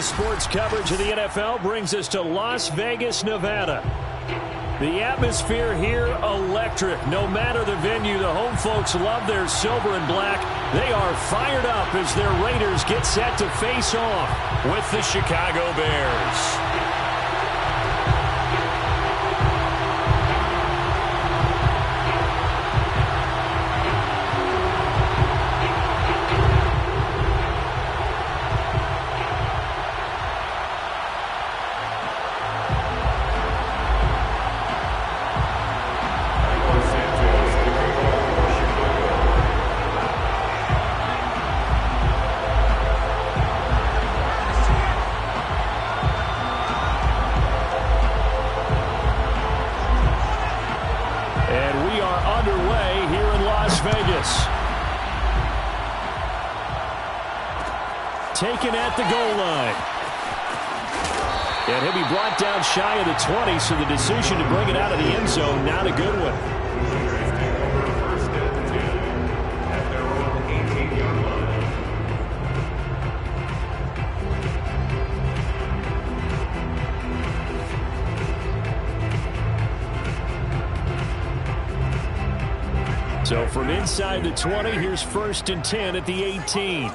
sports coverage of the NFL brings us to Las Vegas, Nevada. The atmosphere here, electric. No matter the venue, the home folks love their silver and black. They are fired up as their Raiders get set to face off with the Chicago Bears. Taken at the goal line. And he'll be brought down shy of the 20, so the decision to bring it out of the end zone, not a good one. So from inside the 20, here's 1st and 10 at the 18.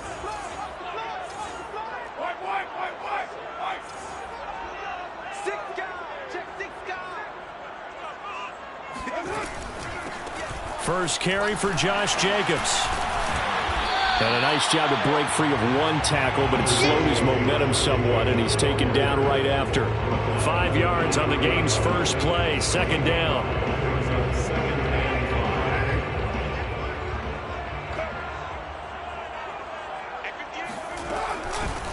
First carry for Josh Jacobs. And a nice job to break free of one tackle, but it slowed his momentum somewhat, and he's taken down right after. 5 yards on the game's first play, 2nd down.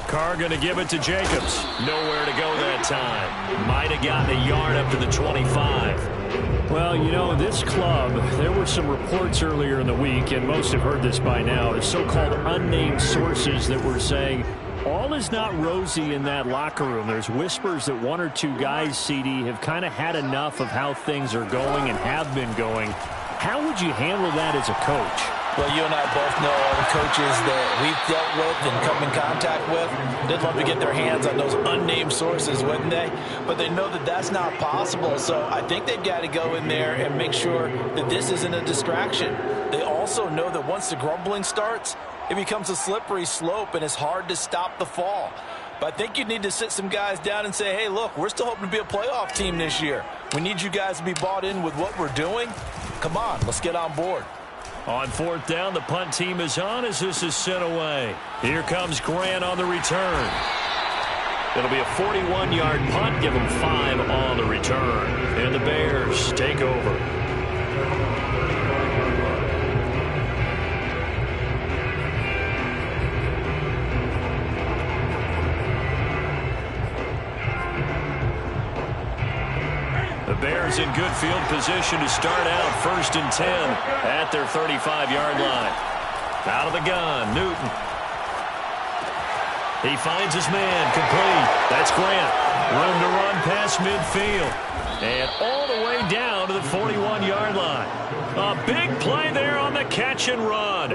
Carr going to give it to Jacobs. Nowhere to go that time. Might have gotten a yard up to the 25. Well, you know, this club, there were some reports earlier in the week, and most have heard this by now, the so-called unnamed sources that were saying all is not rosy in that locker room. There's whispers that 1 or 2 guys, CD, have kind of had enough of how things are going and have been going. How would you handle that as a coach? Well, you and I both know all the coaches that we've dealt with and come in contact with. They'd love to get their hands on those unnamed sources, wouldn't they? But they know that that's not possible. So I think they've got to go in there and make sure that this isn't a distraction. They also know that once the grumbling starts, it becomes a slippery slope and it's hard to stop the fall. But I think you need to sit some guys down and say, hey, look, we're still hoping to be a playoff team this year. We need you guys to be bought in with what we're doing. Come on, let's get on board. On 4th down, the punt team is on as this is sent away. Here comes Grant on the return. It'll be a 41-yard punt. Give them 5 on the return. And the Bears take over. The Bears in good field position to start out 1st and 10 at their 35-yard line. Out of the gun, Newton. He finds his man, complete. That's Grant. Room to run past midfield. And all the way down to the 41-yard line. A big play there on the catch and run.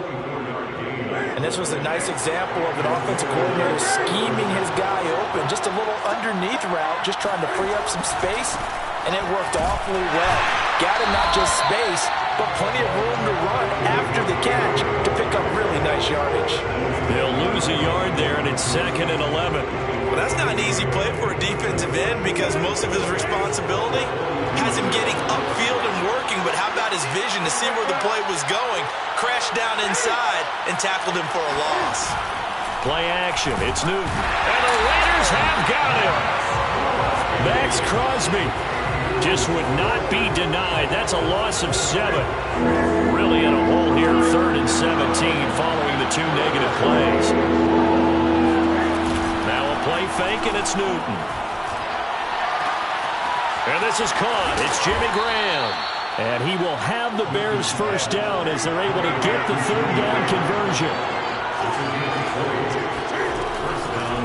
And this was a nice example of an offensive coordinator scheming his guy open. Just a little underneath route, just trying to free up some space. And it worked awfully well. Got him not just space, but plenty of room to run after the catch to pick up really nice yardage. They'll lose a yard there, and it's 2nd and 11. Well, that's not an easy play for a defensive end because most of his responsibility has him getting upfield and working, but how about his vision to see where the play was going, crashed down inside, and tackled him for a loss. Play action. It's Newton. And the Raiders have got him. Max Crosby just would not be denied. That's a loss of 7. Really in a hole here, 3rd and 17 following the 2 negative plays. Now a play fake, and it's Newton. And this is caught. It's Jimmy Graham. And he will have the Bears 1st down as they're able to get the 3rd down conversion.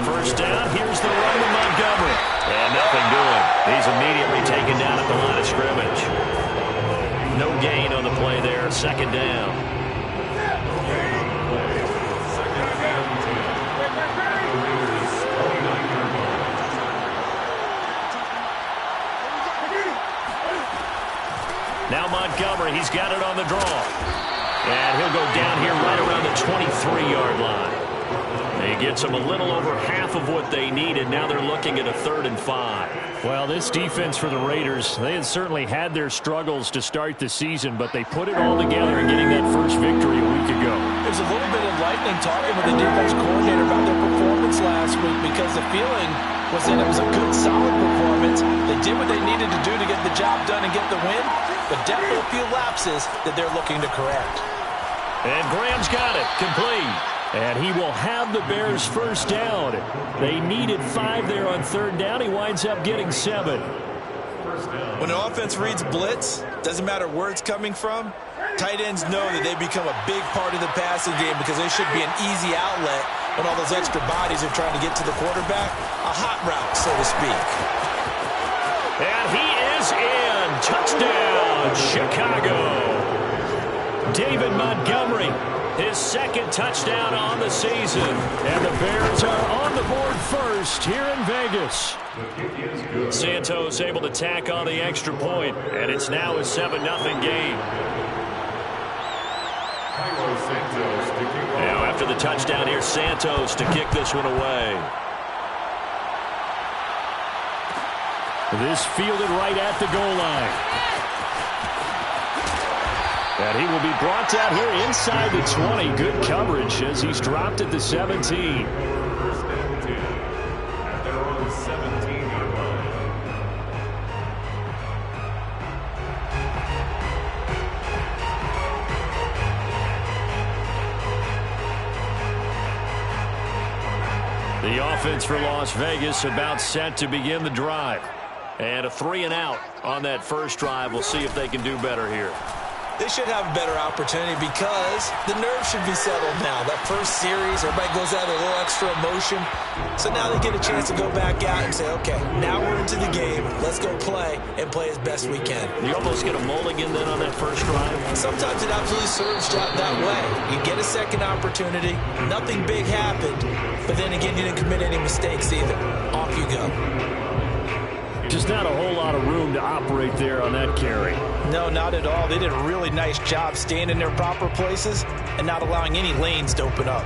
1st down, here's the run to Montgomery. And nothing doing. He's immediately taken down at the line of scrimmage. No gain on the play there. 2nd down. Now Montgomery, he's got it on the draw. And he'll go down here right around the 23-yard line. He gets them a little over half of what they needed. Now they're looking at a 3rd and 5. Well, this defense for the Raiders, they had certainly had their struggles to start the season, but they put it all together in getting that first victory a week ago. There's a little bit of lightning talking with the defense coordinator about their performance last week because the feeling was that it was a good, solid performance. They did what they needed to do to get the job done and get the win, but definitely a few lapses that they're looking to correct. And Graham's got it, complete. And he will have the Bears first down. They needed 5 there on 3rd down. He winds up getting 7. When the offense reads blitz, doesn't matter where it's coming from, tight ends know that they become a big part of the passing game because they should be an easy outlet when all those extra bodies are trying to get to the quarterback. A hot route, so to speak. And he is in. Touchdown, Chicago. David Montgomery, his 2nd touchdown on the season. And the Bears are on the board first here in Vegas. Santos able to tack on the extra point, and it's now a 7-0 game. Now after the touchdown, here's Santos to kick this one away. This fielded right at the goal line. And he will be brought down here inside the 20. Good coverage as he's dropped at the 17. The offense for Las Vegas about set to begin the drive. And a 3-and-out on that first drive. We'll see if they can do better here. They should have a better opportunity because the nerves should be settled now. That first series, everybody goes out with a little extra emotion. So now they get a chance to go back out and say, okay, now we're into the game. Let's go play and play as best we can. You almost get a mulligan then on that first drive? Sometimes it absolutely serves that way. You get a second opportunity. Nothing big happened. But then again, you didn't commit any mistakes either. Off you go. Just not a whole lot of room to operate there on that carry. No, not at all. They did a really nice job staying in their proper places and not allowing any lanes to open up.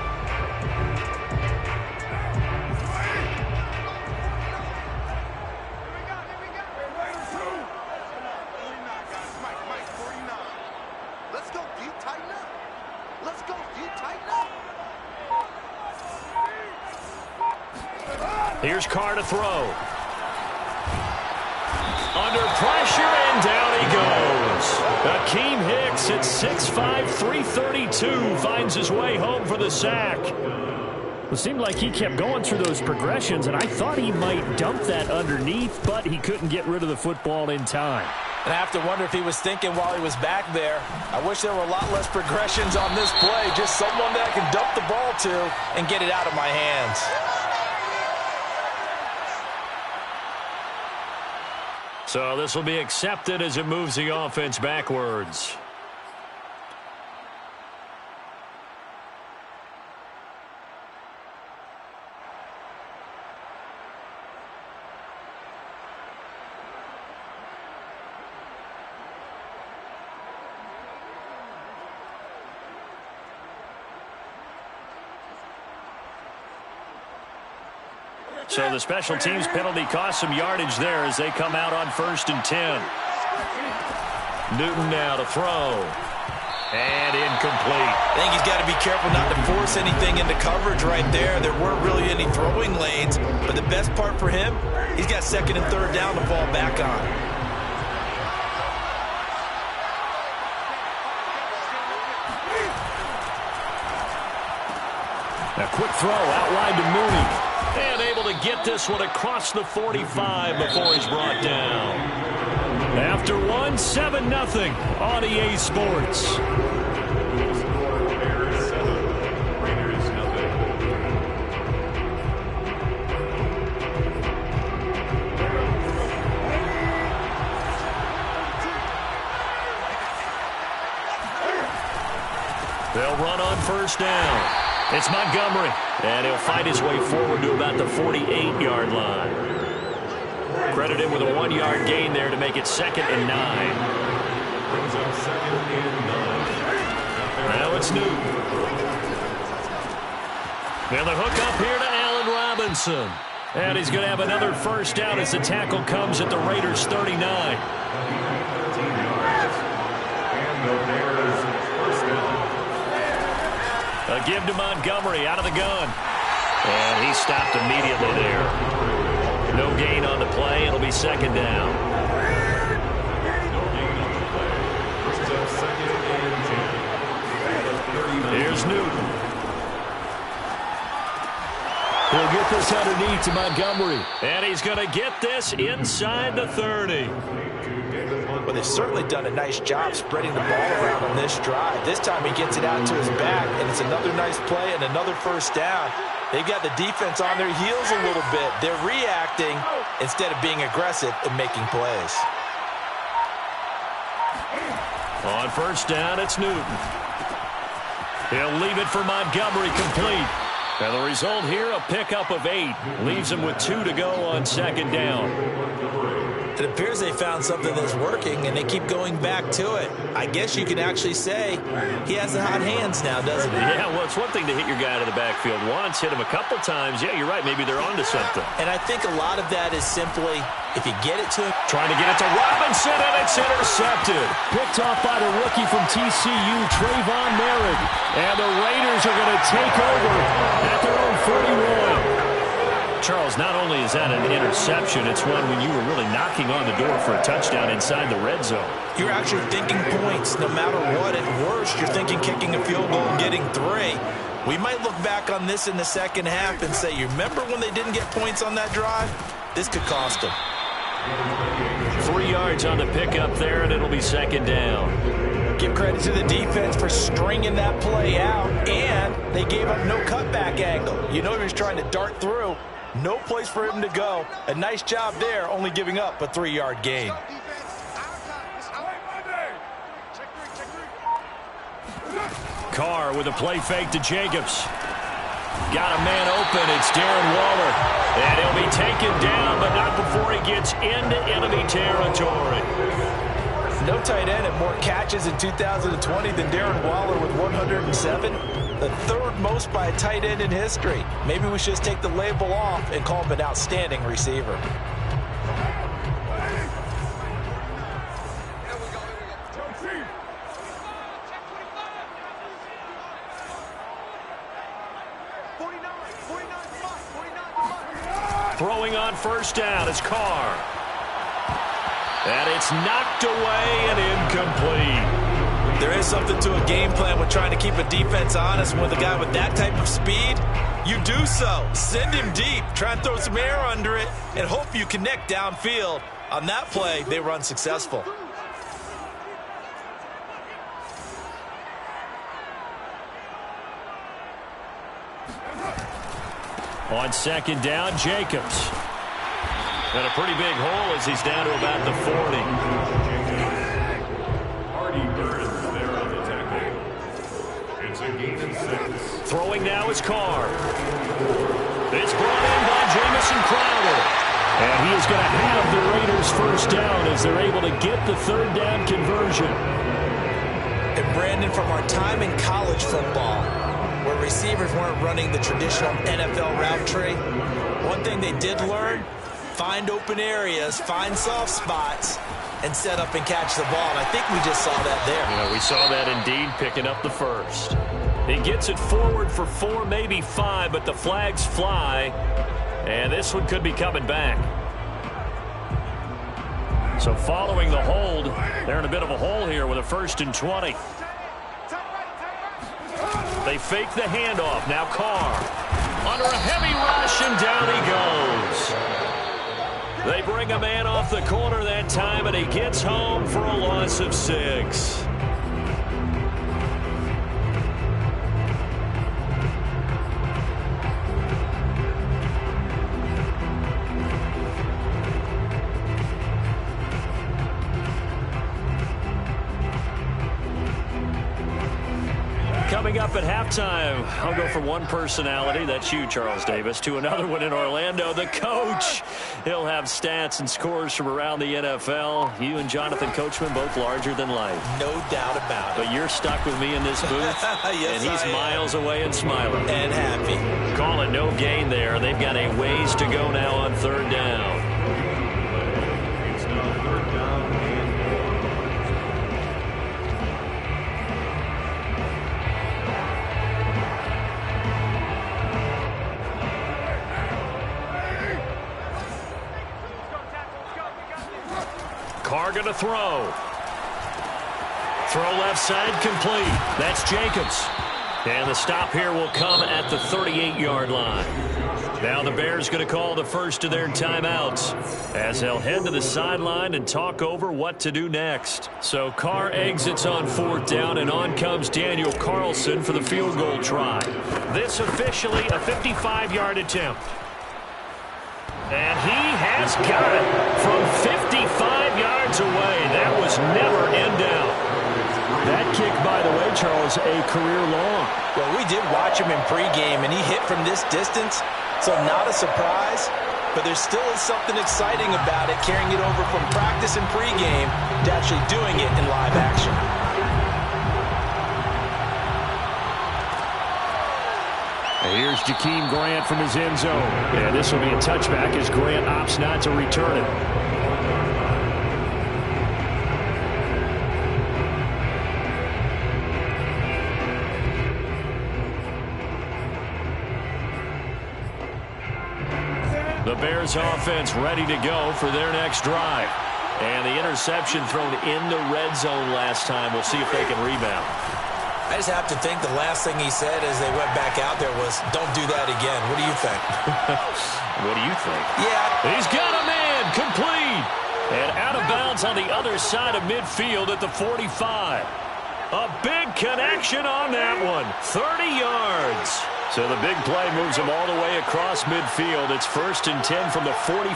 Let's go deep, tighten up. Let's go deep, tighten up. Here's Carr to throw. Under pressure, and down he goes. Akeem Hicks at 6'5", 332 finds his way home for the sack. It seemed like he kept going through those progressions, and I thought he might dump that underneath, but he couldn't get rid of the football in time. And I have to wonder if he was thinking while he was back there, I wish there were a lot less progressions on this play, just someone that I can dump the ball to and get it out of my hands. So this will be accepted as it moves the offense backwards. So the special teams penalty cost some yardage there as they come out on 1st and 10. Newton now to throw. And incomplete. I think he's got to be careful not to force anything into coverage right there. There weren't really any throwing lanes. But the best part for him, he's got 2nd and 3rd down to fall back on. A quick throw out wide to Mooney. And able to get this one across the 45 before he's brought down. After one, 7-0 on EA Sports. They'll run on 1st down. It's Montgomery, and he'll fight his way forward to about the 48-yard line. Credit him with a 1-yard gain there to make it 2nd and 9. Now it's Newton. And the hook up here to Allen Robinson. And he's going to have another first down as the tackle comes at the Raiders' 39. A give to Montgomery out of the gun. And he stopped immediately there. No gain on the play. It'll be second down. Here's Newton. He'll get this underneath to Montgomery. And he's going to get this inside the 30. Well, they've certainly done a nice job spreading the ball around on this drive. This time he gets it out to his back, and it's another nice play and another first down. They've got the defense on their heels a little bit. They're reacting instead of being aggressive and making plays. On first down, it's Newton. He'll leave it for Montgomery complete. And the result here, a pickup of 8. Leaves him with 2 to go on second down. It appears they found something that's working, and they keep going back to it. I guess you can actually say he has the hot hands now, doesn't he? Yeah, well, it's one thing to hit your guy out of the backfield once, hit him a couple times. Yeah, you're right. Maybe they're onto something. And I think a lot of that is simply, if you get it to him. Trying to get it to Robinson, and it's intercepted. Picked off by the rookie from TCU, Trayvon Merritt. And the Raiders are going to take over at their own 41. Charles, not only is that an interception, it's one when you were really knocking on the door for a touchdown inside the red zone. You're actually thinking points no matter what. At worst, you're thinking kicking a field goal and getting 3. We might look back on this in the second half and say, you remember when they didn't get points on that drive? This could cost them. 3 yards on the pickup there, and it'll be second down. Give credit to the defense for stringing that play out, and they gave up no cutback angle. You know he was trying to dart through. No place for him to go. A nice job there, only giving up a 3-yard gain. Carr with a play fake to Jacobs. Got a man open. It's Darren Waller. And he'll be taken down, but not before he gets into enemy territory. No tight end had more catches in 2020 than Darren Waller with 107. The 3rd most by a tight end in history. Maybe we should just take the label off and call him an outstanding receiver. Throwing on first down is Carr. And it's knocked away and incomplete. There is something to a game plan with trying to keep a defense honest. With a guy with that type of speed, you do so. Send him deep, try and throw some air under it, and hope you connect downfield. On that play, they were unsuccessful. On second down, Jacobs. And a pretty big hole as he's down to about the 40. Throwing now is Carr. It's brought in by Jamison Crowder. And he is going to have the Raiders first down as they're able to get the 3rd down conversion. And Brandon, from our time in college football, where receivers weren't running the traditional NFL route tree, one thing they did learn, find open areas, find soft spots, and set up and catch the ball. And I think we just saw that there. Yeah, we saw that indeed, picking up the first. He gets it forward for 4, maybe 5, but the flags fly. And this one could be coming back. So following the hold, they're in a bit of a hole here with a 1st and 20. They fake the handoff. Now Carr under a heavy rush, and down he goes. They bring a man off the corner that time, and he gets home for a loss of 6. Coming up at halftime, I'll go from one personality, that's you, Charles Davis, to another one in Orlando, the coach. He'll have stats and scores from around the NFL. You and Jonathan Coachman both larger than life. No doubt about it. But you're stuck with me in this booth, yes, and he's miles away and smiling. And happy. Call it no gain there. They've got a ways to go now on third down. Carr going to throw. Throw left side complete. That's Jacobs. And the stop here will come at the 38-yard line. Now the Bears going to call the first of their timeouts as they'll head to the sideline and talk over what to do next. So Carr exits on fourth down, and on comes Daniel Carlson for the field goal try. This officially a 55-yard attempt. And he has got it from 55 yards away. That was never in doubt. That kick, by the way, Charles, a career long. Well, we did watch him in pregame, and he hit from this distance, so not a surprise. But there still is something exciting about it, carrying it over from practice and pregame to actually doing it in live action. Here's Jakeem Grant from his end zone. And this will be a touchback as Grant opts not to return it. The Bears offense ready to go for their next drive. And the interception thrown in the red zone last time. We'll see if they can rebound. I just have to think the last thing he said as they went back out there was, don't do that again. What do you think? What do you think? Yeah. He's got a man complete. And out of bounds on the other side of midfield at the 45. A big connection on that one. 30 yards. So the big play moves him all the way across midfield. It's 1st and 10 from the 45.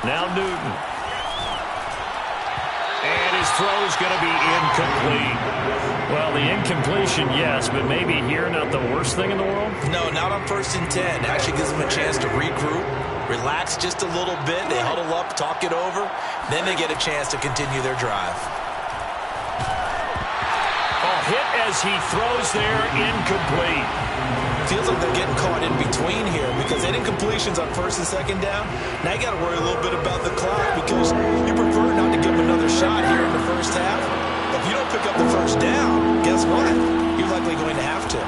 Now Newton. And his throw is going to be incomplete. Well, the incompletion, yes, but maybe here not the worst thing in the world? No, not on 1st and 10. Actually gives them a chance to regroup, relax just a little bit. They huddle up, talk it over. Then they get a chance to continue their drive. Hit as he throws there, incomplete. Feels like they're getting caught in between here because they did incompletions on 1st and 2nd down. Now you got to worry a little bit about the clock because you prefer not to give them another shot here in the first half. But if you don't pick up the first down, guess what? You're likely going to have to.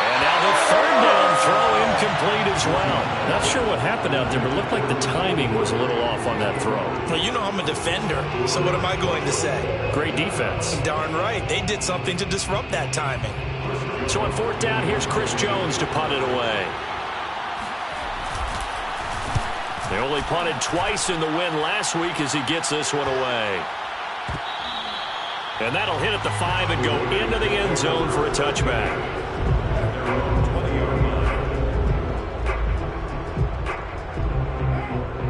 And now the 3rd down throw incomplete as well. Not sure what happened out there, but it looked like the timing was a little off on that throw. Well, you know I'm a defender, so what am I going to say? Great defense. Darn right. They did something to disrupt that timing. So on 4th down, here's Chris Jones to punt it away. They only punted twice in the win last week as he gets this one away. And that'll hit at the 5 and go into the end zone for a touchback.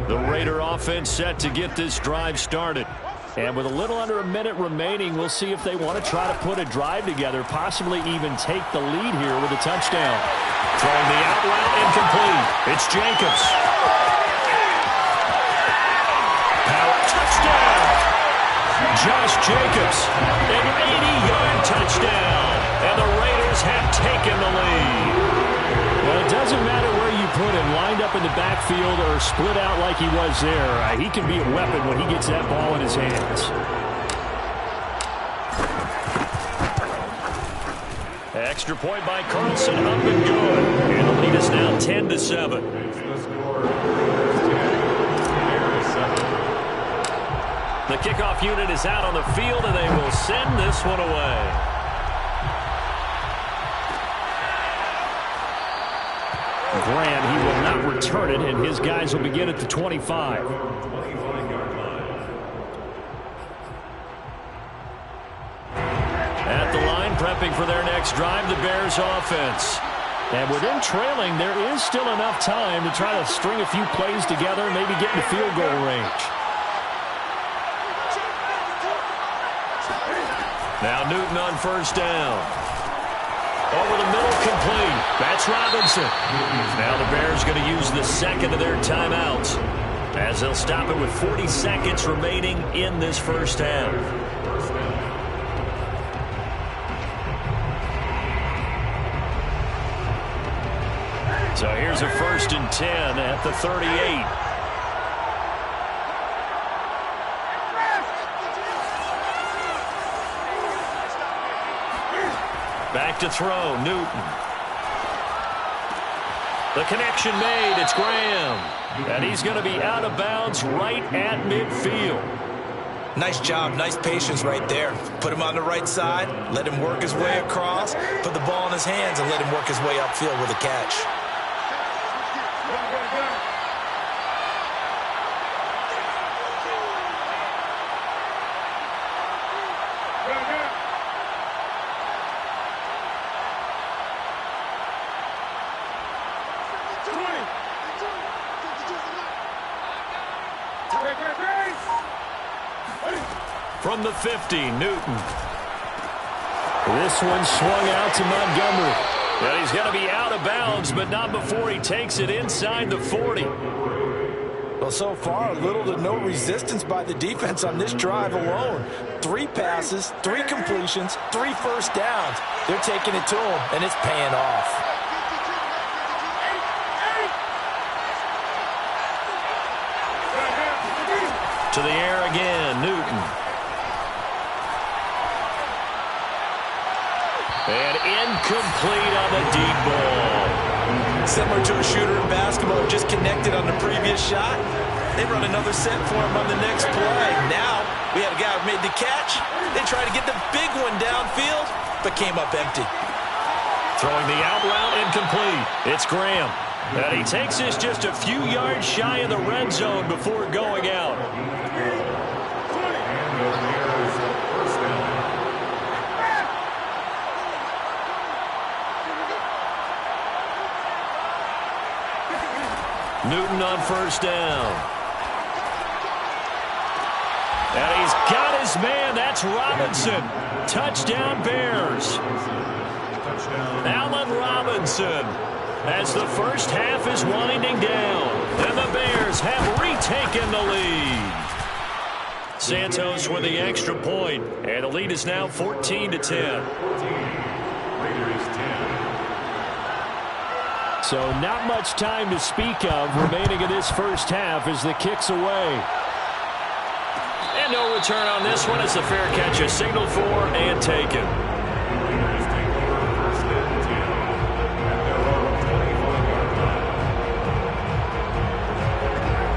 The Raider offense set to get this drive started. And with a little under a minute remaining, we'll see if they want to try to put a drive together, possibly even take the lead here with a touchdown. Throwing the out route incomplete. It's Jacobs. Power touchdown. Josh Jacobs, an 80-yard touchdown. And the Raiders have taken the lead. Well, it doesn't matter where you put him, lined up in the backfield or split out like he was there. He can be a weapon when he gets that ball in his hands. Extra point by Carlson, up and good. And the lead is now 10-7. The kickoff unit is out on the field, and they will send this one away. Grant, he will not return it, and his guys will begin at the 25. At the line, prepping for their next drive, the Bears offense. And with them trailing, there is still enough time to try to string a few plays together and maybe get in the field goal range. Now Newton on first down. Over the middle, complete. That's Robinson. Now the Bears going to use the second of their timeouts as they'll stop it with 40 seconds remaining in this first half. So here's a 1st and 10 at the 38. Back to throw, Newton. The connection made, it's Graham. And he's going to be out of bounds right at midfield. Nice job, nice patience right there. Put him on the right side, let him work his way across, put the ball in his hands, and let him work his way upfield with a catch. From the 50, Newton. This one swung out to Montgomery. But he's going to be out of bounds, but not before he takes it inside the 40. Well, so far, little to no resistance by the defense on this drive alone. 3 passes, 3 completions, 3 first downs. They're taking it to him, and it's paying off. To the air again, Newton. And incomplete on the deep ball. Similar to a shooter in basketball, just connected on the previous shot. They run another set for him on the next play. Now, we had a guy who made the catch. They tried to get the big one downfield, but came up empty. Throwing the out route, incomplete. It's Graham. And he takes this just a few yards shy of the red zone before going out. Newton on first down. And he's got his man. That's Robinson. Touchdown, Bears. Allen Robinson. As the first half is winding down. And the Bears have retaken the lead. Santos with the extra point. And the lead is now 14-10. So not much time to speak of remaining in this first half as the kick's away. And no return on this one. It's a fair catch, a signal for and taken.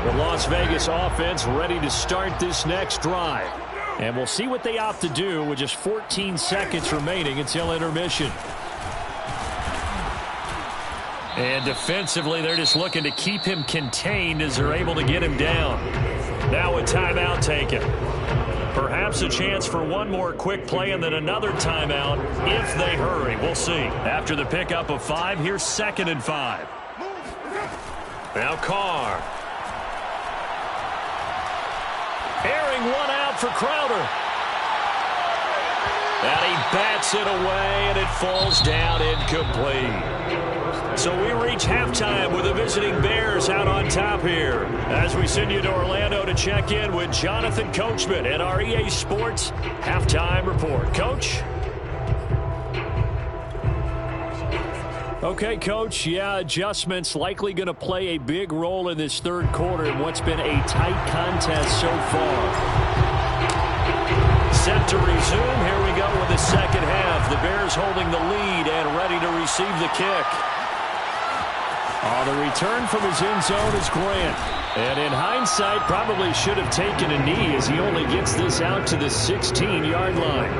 The Las Vegas offense ready to start this next drive. And we'll see what they opt to do with just 14 seconds remaining until intermission. And defensively, they're just looking to keep him contained as they're able to get him down. Now a timeout taken. Perhaps a chance for one more quick play and then another timeout if they hurry. We'll see. After the pickup of 5, here's 2nd and 5. Now Carr. Airing one out for Crowder. And he bats it away, and it falls down incomplete. So we reach halftime with the visiting Bears out on top here. As we send you to Orlando to check in with Jonathan Coachman at our EA Sports Halftime Report. Coach? Okay, Coach. Yeah, adjustments likely going to play a big role in this third quarter in what's been a tight contest so far. Set to resume. Here we go with the second half. The Bears holding the lead and ready to receive the kick. The return from his end zone is Grant. And in hindsight, probably should have taken a knee as he only gets this out to the 16-yard line.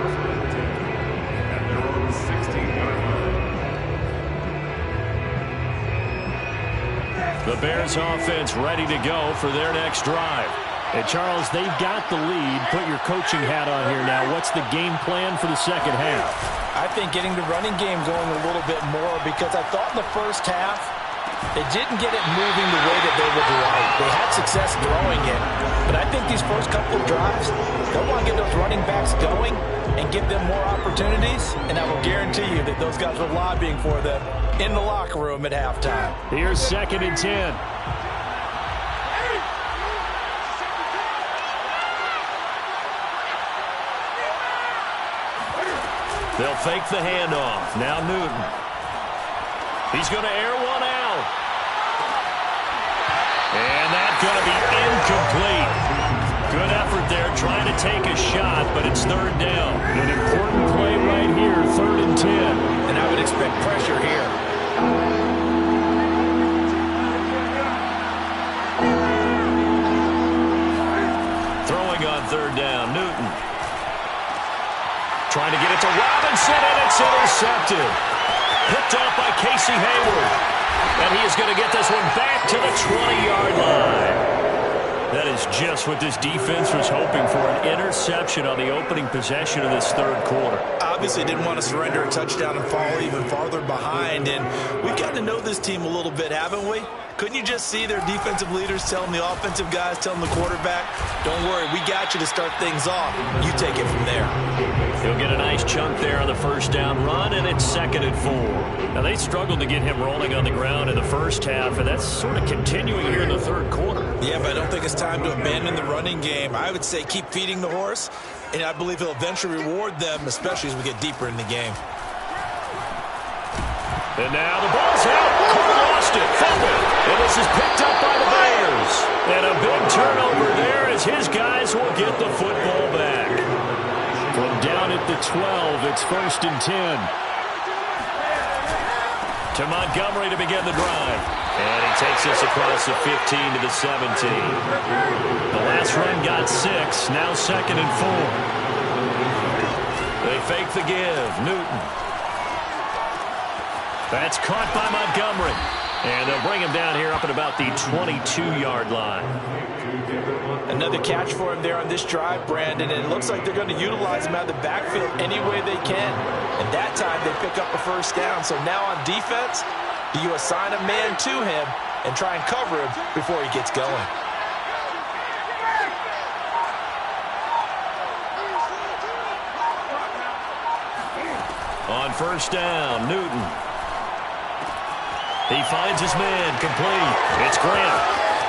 The Bears offense ready to go for their next drive. And Charles, they've got the lead. Put your coaching hat on here now. What's the game plan for the second half? I think getting the running game going a little bit more, because I thought in the first half they didn't get it moving the way that they would like. They had success throwing it, but I think these first couple of drives, they'll want to get those running backs going and give them more opportunities, and I will guarantee you that those guys were lobbying for them in the locker room at halftime. Here's 2nd and 10. They'll fake the handoff. Now Newton. He's going to air one out. And that's going to be incomplete. Good effort there trying to take a shot, but it's 3rd down. An important play right here, 3rd and 10. And I would expect pressure here. Throwing on 3rd down, Newton. Trying to get it to Robinson, and it's intercepted. Picked off by Casey Hayward. And he is going to get this one back to the 20-yard line. That is just what this defense was hoping for, an interception on the opening possession of this 3rd quarter. Obviously didn't want to surrender a touchdown and fall even farther behind. And we've gotten to know this team a little bit, haven't we? Couldn't you just see their defensive leaders telling the offensive guys, telling the quarterback, don't worry, we got you to start things off. You take it from there. He'll get a nice chunk there on the 1st down run, and it's 2nd and 4. Now, they struggled to get him rolling on the ground in the first half, and that's sort of continuing here in the 3rd quarter. Yeah, but I don't think it's time to abandon the running game. I would say keep feeding the horse, and I believe he'll eventually reward them, especially as we get deeper in the game. And now the ball's out. Carr lost it. Fumble. And this is picked up by the Bears. And a big turnover there as his guys will get the football back. From down at the 12, it's 1st and 10. To Montgomery to begin the drive. And he takes us across the 15 to the 17. The last run got 6. Now 2nd and 4. They fake the give. Newton. That's caught by Montgomery. And they'll bring him down here up at about the 22-yard line. Another catch for him there on this drive, Brandon, and it looks like they're going to utilize him out of the backfield any way they can. And that time they pick up a 1st down. So now on defense, do you assign a man to him and try and cover him before he gets going? On 1st down, Newton. He finds his man, complete. It's Grant.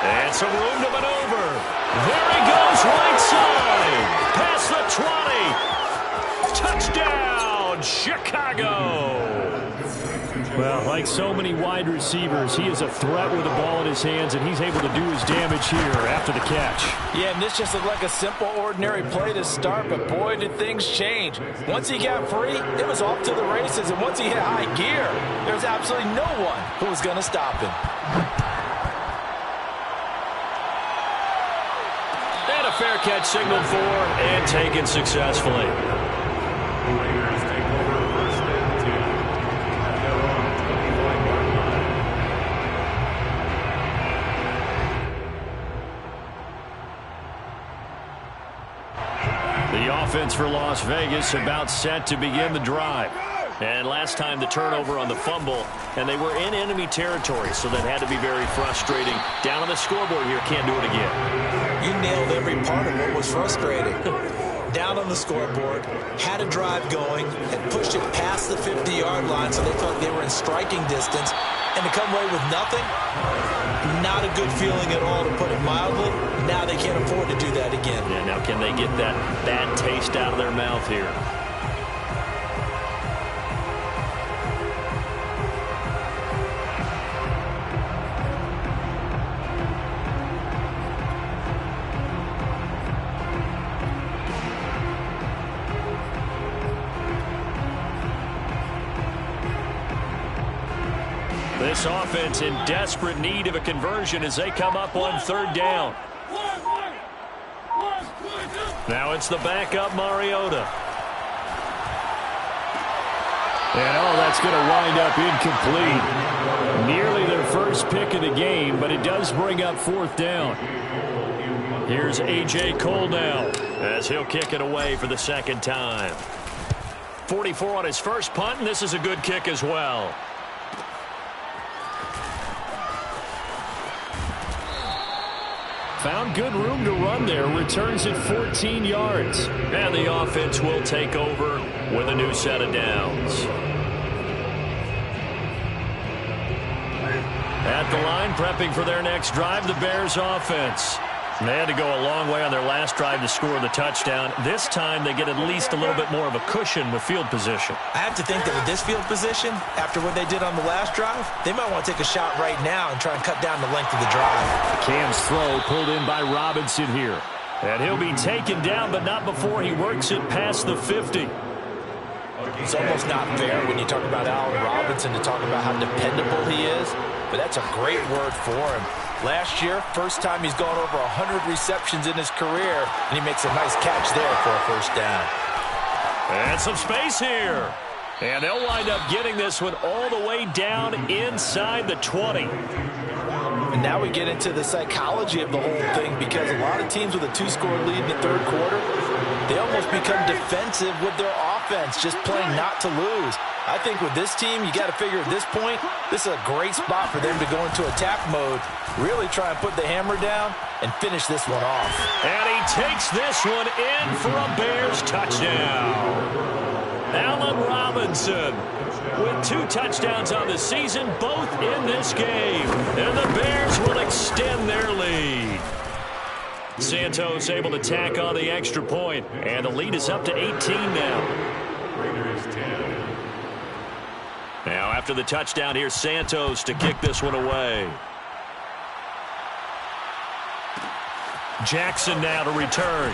And some room to maneuver. There he goes, right side. Past the 20. Touchdown, Chicago. Well, like so many wide receivers, he is a threat with the ball in his hands, and he's able to do his damage here after the catch. Yeah, and this just looked like a simple, ordinary play to start, but boy, did things change. Once he got free, it was off to the races, and once he hit high gear, there's absolutely no one who was going to stop him. And a fair catch signaled for and taken successfully. The offense for Las Vegas about set to begin the drive. And last time the turnover on the fumble, and they were in enemy territory, so that had to be very frustrating. Down on the scoreboard here, can't do it again. You nailed every part of what was frustrating. Down on the scoreboard, had a drive going, and pushed it past the 50-yard line so they felt they were in striking distance, and to come away with nothing, not a good feeling at all, to put it mildly. Now they can't afford to do that again. Yeah, now can they get that bad taste out of their mouth here? This offense in desperate need of a conversion as they come up on 3rd down. Now it's the backup Mariota. And that's going to wind up incomplete. Nearly their first pick of the game, but it does bring up 4th down. Here's A.J. Cole now as he'll kick it away for the 2nd time. 44 on his first punt, and this is a good kick as well. Found good room to run there. Returns at 14 yards. And the offense will take over with a new set of downs. At the line, prepping for their next drive, the Bears offense. They had to go a long way on their last drive to score the touchdown. This time, they get at least a little bit more of a cushion with field position. I have to think that with this field position, after what they did on the last drive, they might want to take a shot right now and try and cut down the length of the drive. Cam's throw pulled in by Robinson here. And he'll be taken down, but not before he works it past the 50. It's almost not fair when you talk about Allen Robinson to talk about how dependable he is, but that's a great word for him. Last year, first time he's gone over 100 receptions in his career, and he makes a nice catch there for a first down. And some space here. And they'll wind up getting this one all the way down inside the 20. And now we get into the psychology of the whole thing, because a lot of teams with a 2-score lead in the third quarter, they almost become defensive with their offense, just playing not to lose. I think with this team, you got to figure at this point, this is a great spot for them to go into attack mode, really try and put the hammer down and finish this one off. And he takes this one in for a Bears touchdown. Allen Robinson with 2 touchdowns on the season, both in this game. And the Bears will extend their lead. Santos able to tack on the extra point, and the lead is up to 18 now. Raiders 10. Now after the touchdown, here's Santos to kick this one away. Jackson now to return.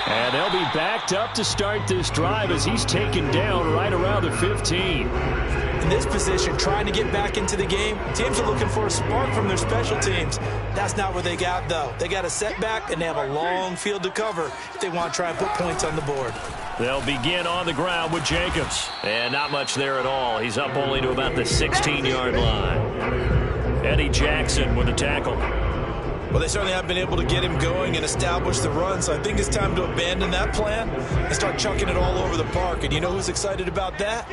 And they'll be backed up to start this drive as he's taken down right around the 15. In this position, trying to get back into the game, teams are looking for a spark from their special teams. That's not what they got, though. They got a setback, and they have a long field to cover if they want to try and put points on the board. They'll begin on the ground with Jacobs. And not much there at all. He's up only to about the 16-yard line. Eddie Jackson with a tackle. Well, they certainly have been able to get him going and establish the run, so I think it's time to abandon that plan and start chucking it all over the park. And you know who's excited about that?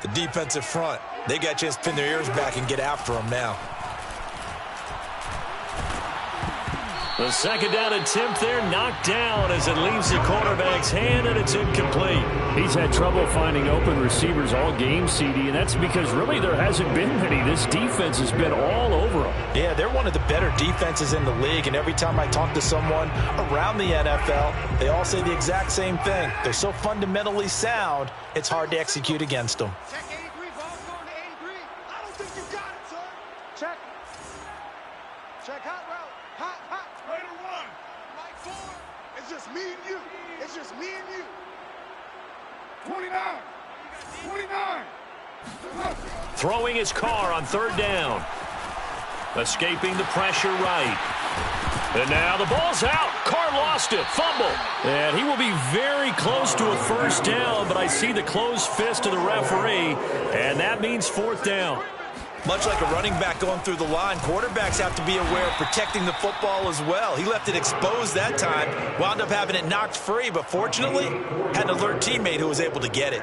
The defensive front. They got a chance to pin their ears back and get after him now. The second down attempt there knocked down as it leaves the quarterback's hand, and it's incomplete. He's had trouble finding open receivers all game, CD, and that's because really there hasn't been many. This defense has been all over them. Yeah, they're one of the better defenses in the league, and every time I talk to someone around the NFL, they all say the exact same thing. They're so fundamentally sound, it's hard to execute against them. Check 83, ball's going to 83. I don't think you got it, sir. Check. Check hot route. Hot. Raider 1. Mike 4. It's just me and you. It's just me and you. 29. 29. Throwing his car on third down. Escaping the pressure right. And now the ball's out. Carr lost it. Fumble. And he will be very close to a first down, but I see the closed fist of the referee, and that means fourth down. Much like a running back going through the line, quarterbacks have to be aware of protecting the football as well. He left it exposed that time, wound up having it knocked free, but fortunately, had an alert teammate who was able to get it.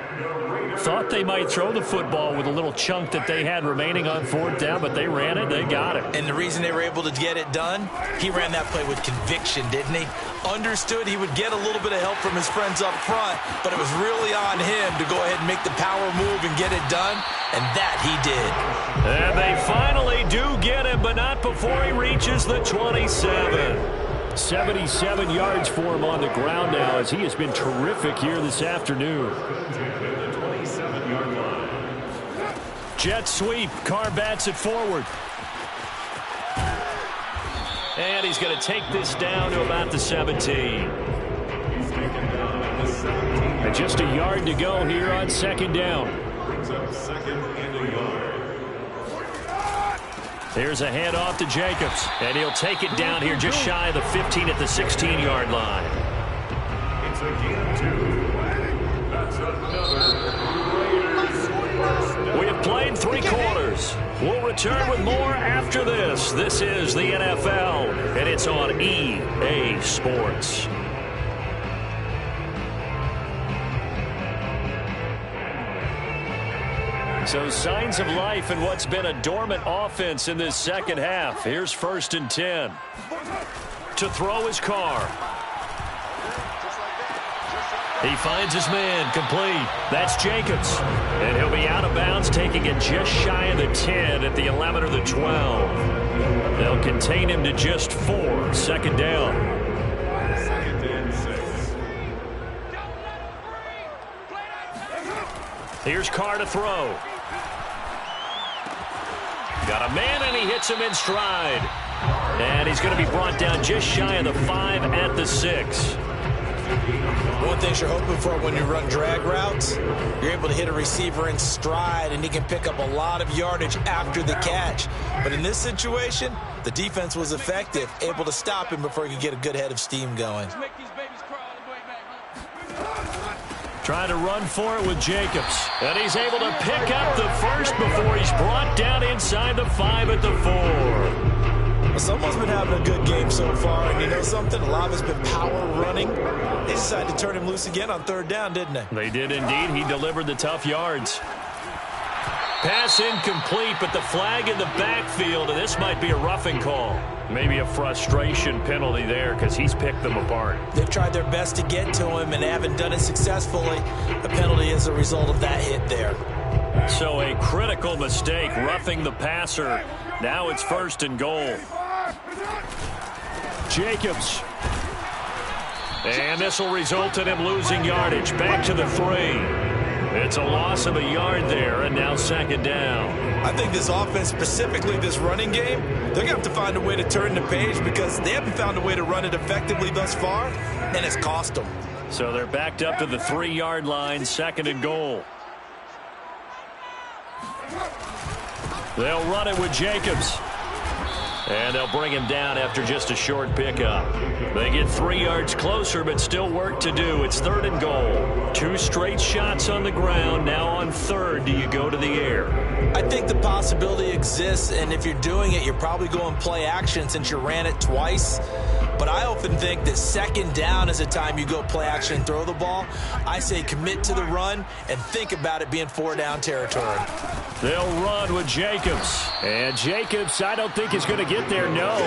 Thought they might throw the football with a little chunk that they had remaining on fourth down, but they ran it, they got it. And the reason they were able to get it done, he ran that play with conviction, didn't he? Understood he would get a little bit of help from his friends up front, but it was really on him to go ahead and make the power move and get it done, and that he did. And they finally do get him, but not before he reaches the 27. 77 yards for him on the ground now as he has been terrific here this afternoon. Jet sweep. Carr bats it forward. And he's going to take this down to about the 17. And just a yard to go here on second down. Here's a handoff to Jacobs. And he'll take it down here just shy of the 15 at the 16-yard line. It's a game two. That's another. We have played 3 quarters. We'll return with more after this. This is the NFL, and it's on EA Sports. So signs of life in what's been a dormant offense in this second half. Here's 1st and 10. To throw his Carr. He finds his man, complete. That's Jacobs. And he'll be out of bounds, taking it just shy of the 10 at the 11 or the 12. They'll contain him to just 4. 2nd down. 2nd and 6. Here's Carr to throw. Got a man, and he hits him in stride. And he's going to be brought down just shy of the 5 at the 6. One thing you're hoping for when you run drag routes, you're able to hit a receiver in stride, and he can pick up a lot of yardage after the catch. But in this situation, the defense was effective, able to stop him before he could get a good head of steam going. Trying to run for it with Jacobs. And he's able to pick up the first before he's brought down inside the 5 at the 4. Well, someone's been having a good game so far, and you know something? A lot of it's been power running. They decided to turn him loose again on 3rd down, didn't they? They did indeed. He delivered the tough yards. Pass incomplete, but the flag in the backfield, and this might be a roughing call. Maybe a frustration penalty there because he's picked them apart. They've tried their best to get to him, and they haven't done it successfully. The penalty is a result of that hit there. So a critical mistake, roughing the passer. Now it's 1st and goal. Jacobs. And this will result in him losing yardage. Back to the 3. It's a loss of a yard there, and now 2nd down. I think this offense, specifically this running game, they're going to have to find a way to turn the page because they haven't found a way to run it effectively thus far, and it's cost them. So they're backed up to the 3-yard line, 2nd and goal. They'll run it with Jacobs. And they'll bring him down after just a short pickup. They get 3 yards closer, but still work to do. It's 3rd and goal. 2 straight shots on the ground. Now on 3rd, do you go to the air? I think the possibility exists, and if you're doing it, you're probably going play action since you ran it twice. But I often think that 2nd down is the time you go play action and throw the ball. I say commit to the run and think about it being 4-down territory. They'll run with Jacobs. And Jacobs, I don't think is going to get there. No,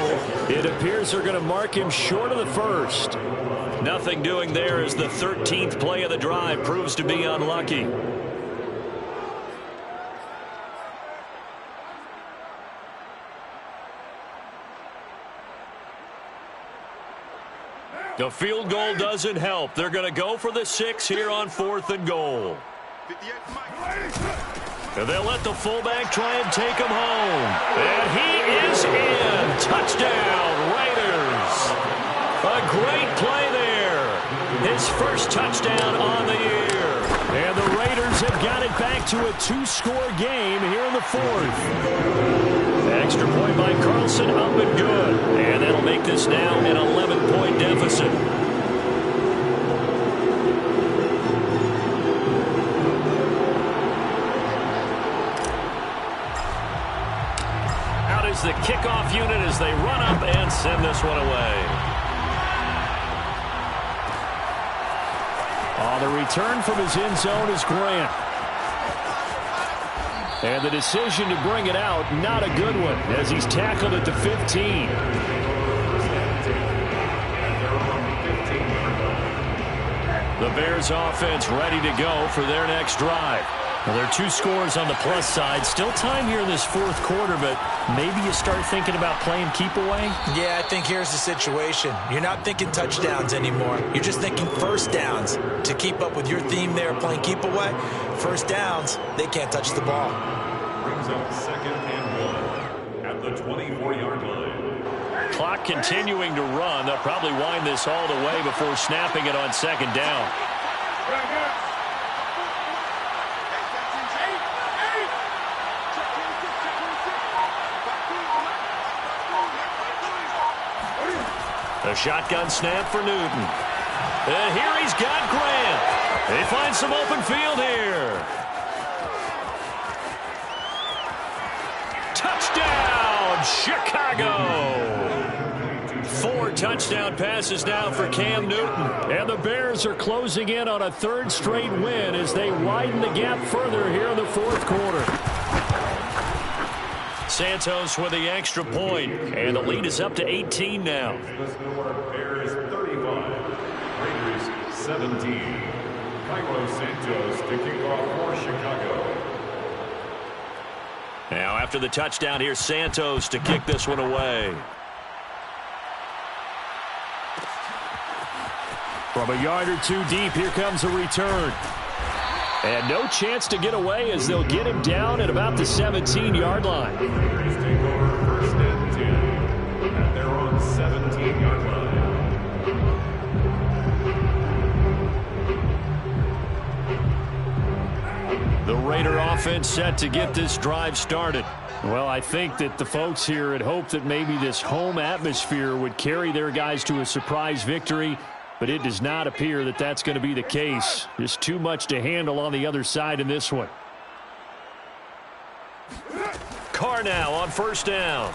it appears they're going to mark him short of the 1st. Nothing doing there as the 13th play of the drive proves to be unlucky. The field goal doesn't help. They're going to go for the 6 here on 4th and goal. And they'll let the fullback try and take him home. And he is in. Touchdown, Raiders. A great play there. His first touchdown on the year. And the Raiders have got it back to a 2-score game here in the 4th. Extra point by Carlson, up and good. And that'll make this now an 11-point deficit. Out is the kickoff unit as they run up and send this one away. The return from his end zone is Grant. And the decision to bring it out, not a good one, as he's tackled at the 15. The Bears offense ready to go for their next drive. Well, there are 2 scores on the plus side. Still time here in this 4th quarter, but maybe you start thinking about playing keep away? Yeah, I think here's the situation. You're not thinking touchdowns anymore. You're just thinking 1st downs. To keep up with your theme there, playing keep away, 1st downs, they can't touch the ball. Brings up 2nd and 1 at the 24-yard line. Clock continuing to run. They'll probably wind this all the way before snapping it on 2nd down. A shotgun snap for Newton. And here he's got Grant. They find some open field here. Touchdown, Chicago. 4 touchdown passes now for Cam Newton. And the Bears are closing in on a 3rd straight win as they widen the gap further here in the 4th quarter. Santos with the extra point, and the lead is up to 18 now. Bears 35, Raiders 17. Cairo Santos to kick off for Chicago. Now after the touchdown, here's Santos to kick this one away. From a yard or 2 deep, here comes a return. And no chance to get away as they'll get him down at about the 17-yard line. Raiders take over 1st and 10 at their own 17-yard line. The Raider offense set to get this drive started. Well, I think that the folks here had hoped that maybe this home atmosphere would carry their guys to a surprise victory, but it does not appear that that's going to be the case. Just too much to handle on the other side in this one. Carr now on 1st down.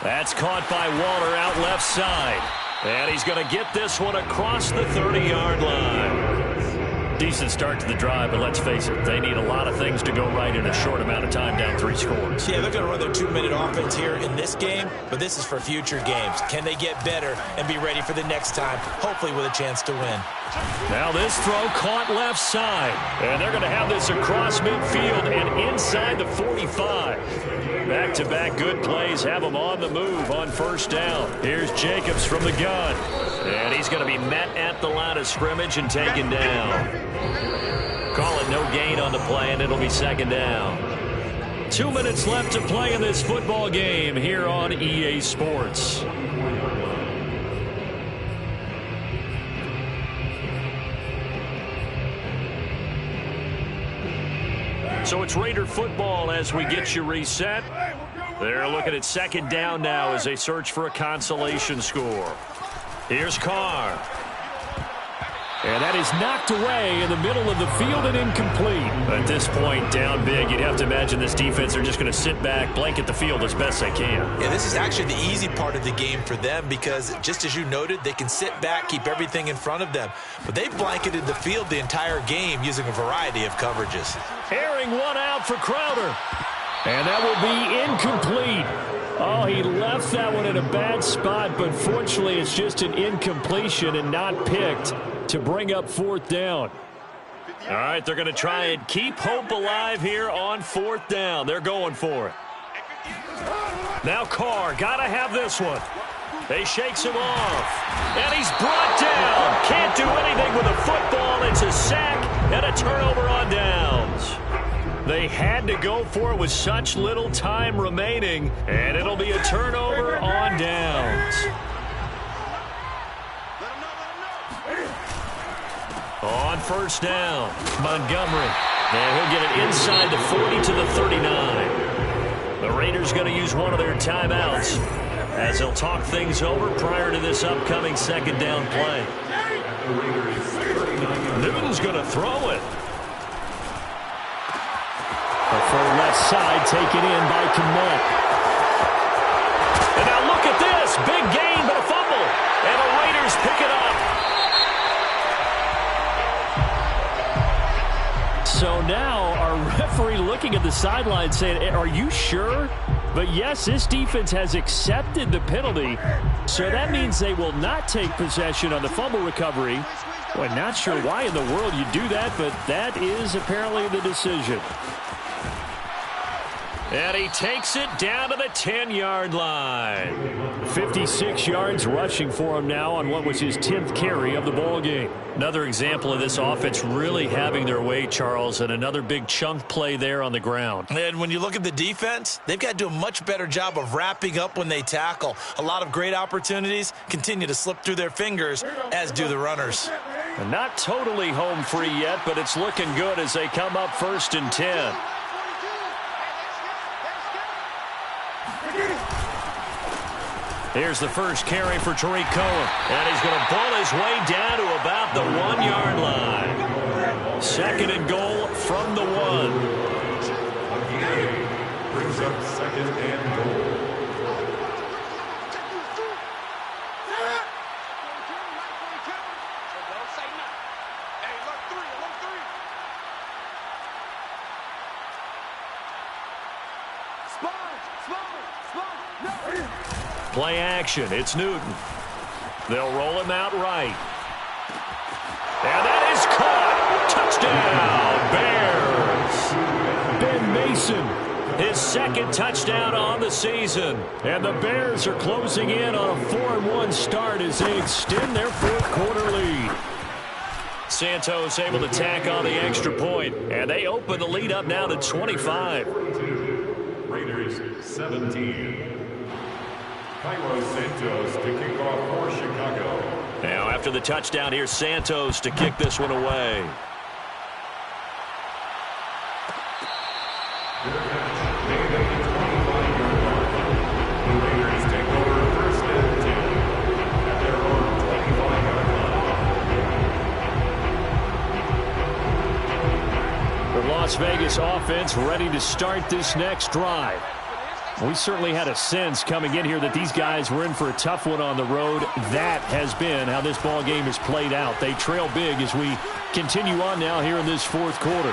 That's caught by Waller out left side. And he's going to get this one across the 30-yard line. Decent start to the drive, but let's face it, they need a lot of things to go right in a short amount of time down 3 scores. Yeah, they're going to run their 2-minute offense here in this game, but this is for future games. Can they get better and be ready for the next time, hopefully with a chance to win? Now this throw caught left side, and they're going to have this across midfield and inside the 45. Back-to-back good plays have them on the move on 1st down. Here's Jacobs from the gun, and he's going to be met at the line of scrimmage and taken down. Call it no gain on the play, and it'll be 2nd down. 2 minutes left to play in this football game here on EA Sports. So it's Raider football as we get you reset. They're looking at 2nd down now as they search for a consolation score. Here's Carr. And that is knocked away in the middle of the field and incomplete. At this point, down big, you'd have to imagine this defense are just going to sit back, blanket the field as best they can. Yeah, this is actually the easy part of the game for them because, just as you noted, they can sit back, keep everything in front of them. But they've blanketed the field the entire game using a variety of coverages. Airing one out for Crowder. And that will be incomplete. Oh, he left that one in a bad spot, but fortunately it's just an incompletion and not picked to bring up 4th down. All right, they're going to try and keep hope alive here on 4th down. They're going for it. Now Carr, got to have this one. They shakes him off, and he's brought down. Can't do anything with a football. It's a sack and a turnover on downs. They had to go for it with such little time remaining, and it'll be a turnover on downs. On 1st down, Montgomery. And he'll get it inside the 40 to the 39. The Raiders going to use one of their timeouts as they'll talk things over prior to this upcoming 2nd down play. Newton's going to throw it. The full left side taken in by Kmet. And now look at this. Big gain, but a fumble. And the Raiders pick it up. So now our referee looking at the sideline saying, are you sure? But yes, this defense has accepted the penalty. So that means they will not take possession on the fumble recovery. Well, not sure why in the world you do that, but that is apparently the decision. And he takes it down to the 10-yard line. 56 yards rushing for him now on what was his 10th carry of the ball game. Another example of this offense really having their way, Charles, and another big chunk play there on the ground. And when you look at the defense, they've got to do a much better job of wrapping up when they tackle. A lot of great opportunities continue to slip through their fingers, as do the runners. And not totally home free yet, but it's looking good as they come up 1st and 10. Here's the first carry for Tariq Cohen. And he's going to pull his way down to about the 1-yard line. 2nd and goal from the 1. Brings up 2nd and goal. Play action. It's Newton. They'll roll him out right. And that is caught. Touchdown, Bears. Ben Mason. His second touchdown on the season. And the Bears are closing in on a 4-1 start as they extend their fourth-quarter lead. Santos able to tack on the extra point, and they open the lead up now to 25. Raiders 17. Cairo Santos to kick off for Chicago. Now after the touchdown, here's Santos to kick this one away. Las Vegas offense ready to start this next drive. We certainly had a sense coming in here that these guys were in for a tough one on the road. That has been how this ball game has played out. They trail big as we continue on now here in this fourth quarter.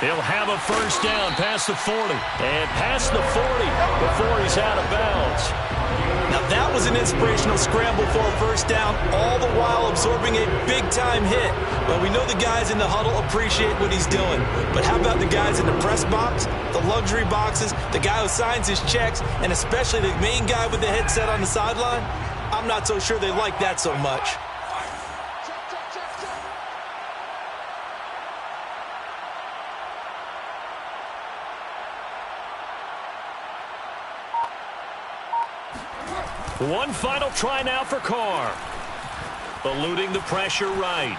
He'll have a first down past the 40 and past the 40 before he's out of bounds. Now that was an inspirational scramble for a first down, all the while absorbing a big-time hit. But we know the guys in the huddle appreciate what he's doing. But how about the guys in the press box, the luxury boxes, the guy who signs his checks, and especially the main guy with the headset on the sideline? I'm not so sure they like that so much. One final try now for Carr. Eluding the pressure right.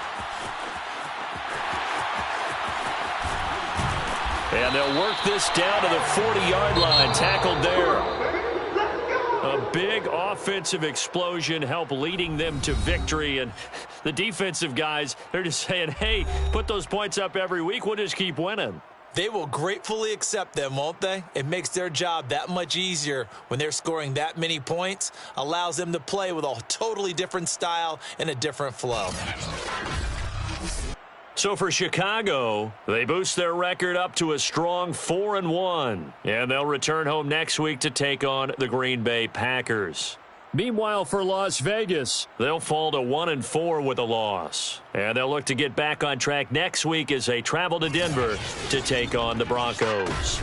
And they'll work this down to the 40-yard line. Tackled there. A big offensive explosion helped leading them to victory. And the defensive guys, they're just saying, hey, put those points up every week. We'll just keep winning. They will gratefully accept them, won't they? It makes their job that much easier when they're scoring that many points. Allows them to play with a totally different style and a different flow. So for Chicago, they boost their record up to a strong 4-1. And they'll return home next week to take on the Green Bay Packers. Meanwhile, for Las Vegas, they'll fall to 1-4 with a loss. And they'll look to get back on track next week as they travel to Denver to take on the Broncos.